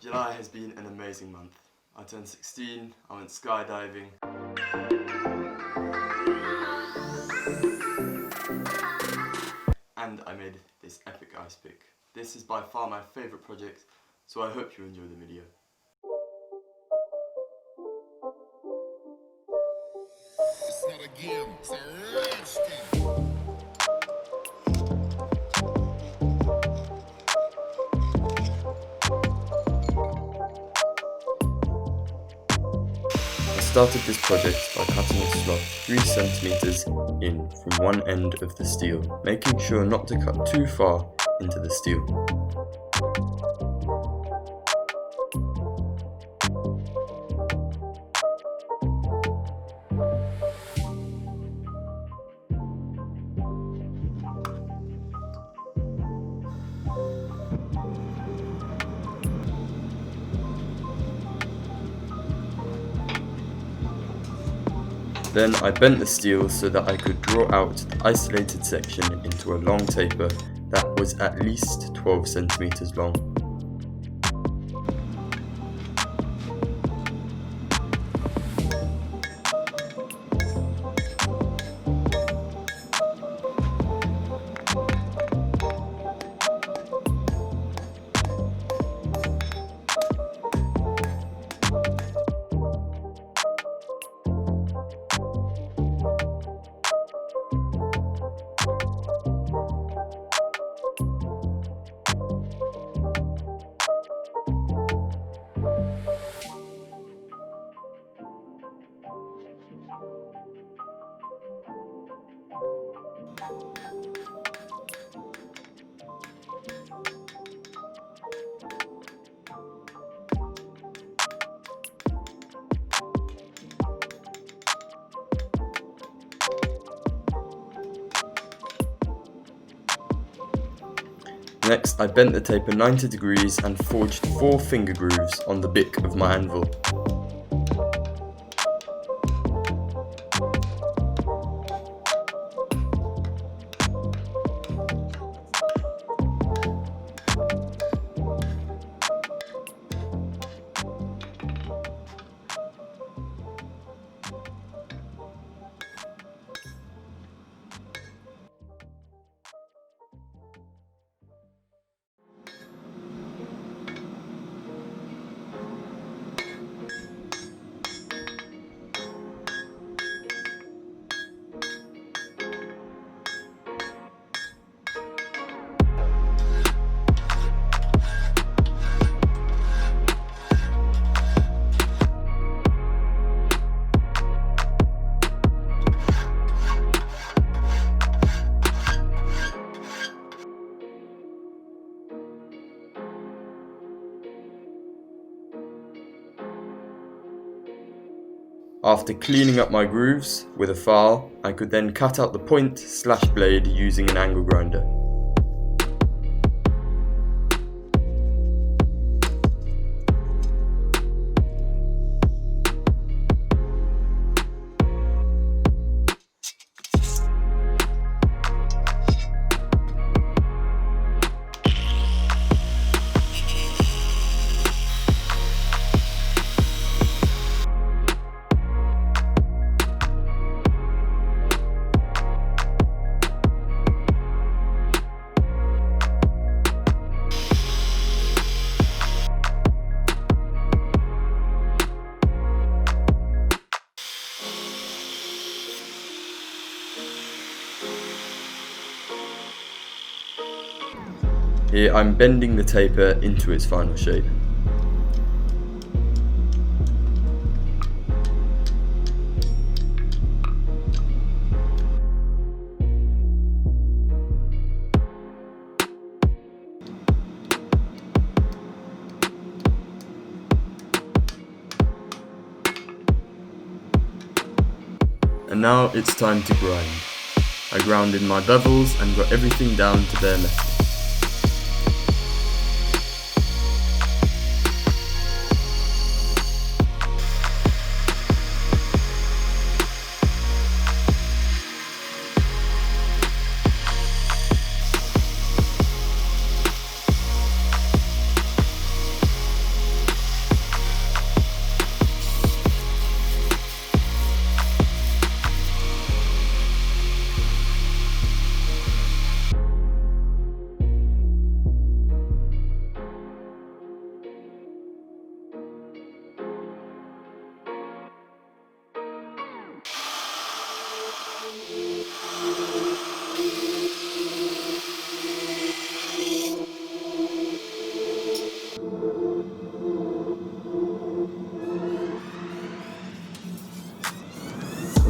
July has been an amazing month. I turned 16, I went skydiving. And I made this epic ice pick. This is by far my favourite project, so I hope you enjoy the video. It's not a game, it's a lifestyle. I started this project by cutting a slot 3 cm in from one end of the steel, making sure not to cut too far into the steel. Then I bent the steel so that I could draw out the isolated section into a long taper that was at least 12 cm long. Next, I bent the taper 90 degrees and forged 4 finger grooves on the bick of my anvil. After cleaning up my grooves with a file, I could then cut out the point/blade using an angle grinder. Here I'm bending the taper into its final shape. And now it's time to grind. I ground in my bevels and got everything down to bare metal.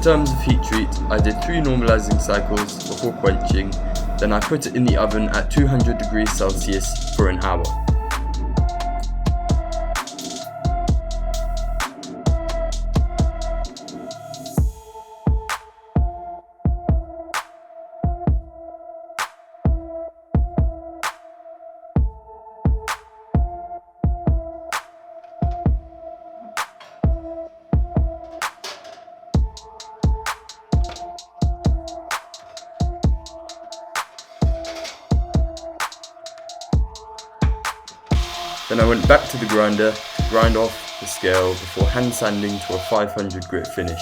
terms of heat treat, I did 3 normalizing cycles before quenching, then I put it in the oven at 200 degrees Celsius for an hour. Then I went back to the grinder to grind off the scale before hand sanding to a 500 grit finish.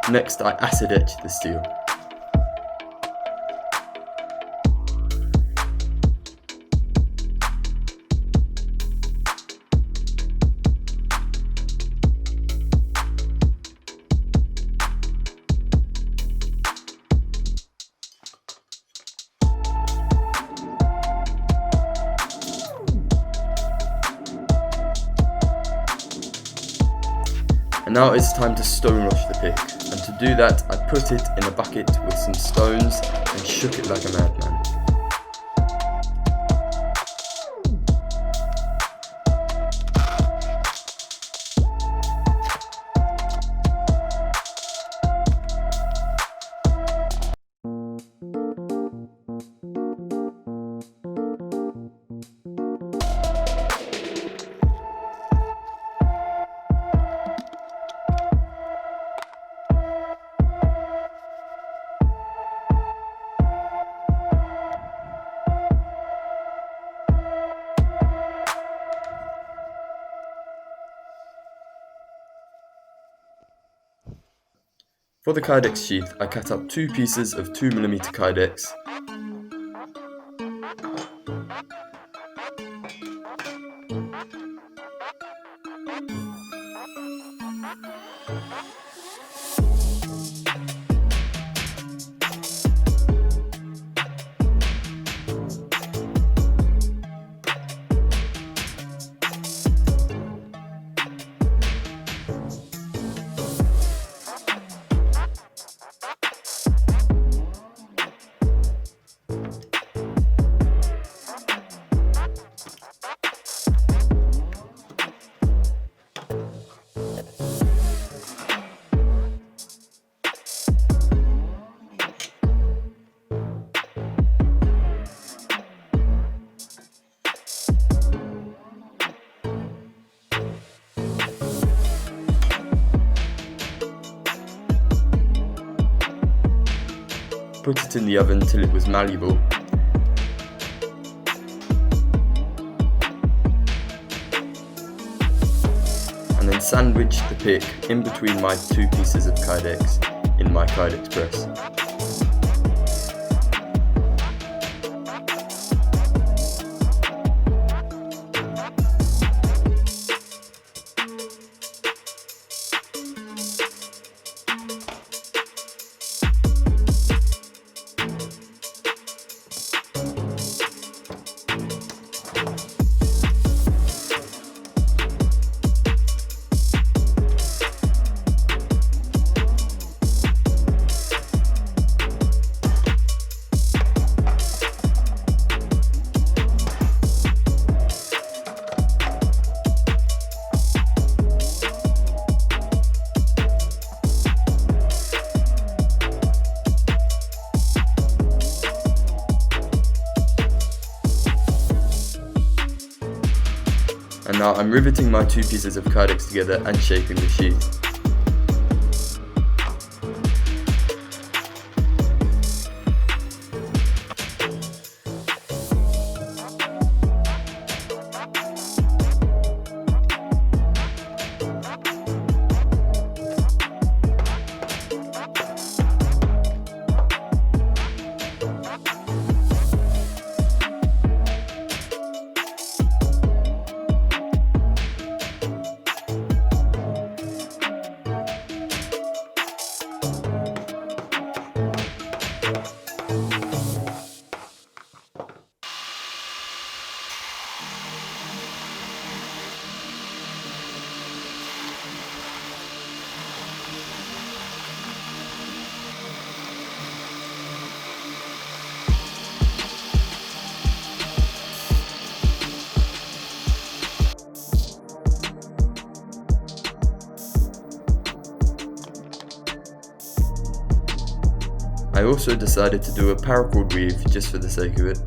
Next, I acid etch the steel. And now it's time to stonewash the pick, and to do that I put it in a bucket with some stones and shook it like a madman. For the Kydex sheath, I cut up 2 pieces of 2mm Kydex. Put it in the oven till it was malleable. And then sandwich the pick in between my 2 pieces of Kydex in my Kydex press. And now I'm riveting my 2 pieces of Kydex together and shaping the sheath. I also decided to do a paracord weave just for the sake of it.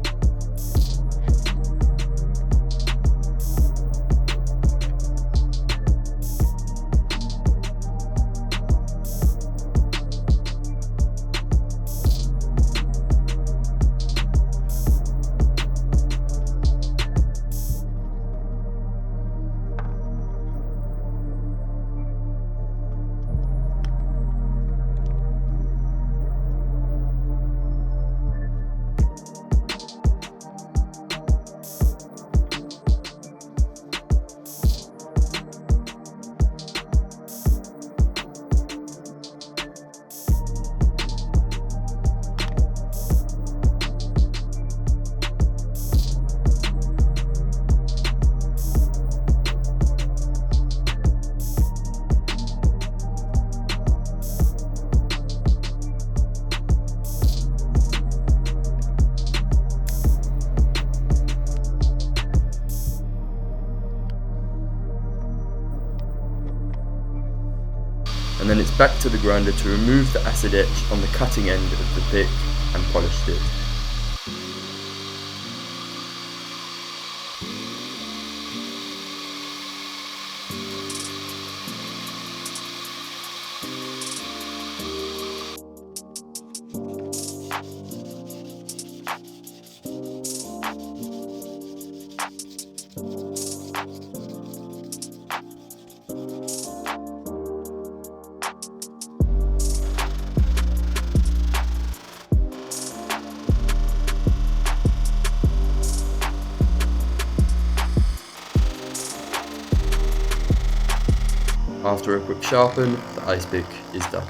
And then it's back to the grinder to remove the acid etch on the cutting end of the pick and polished it. After a quick sharpen, the ice pick is done.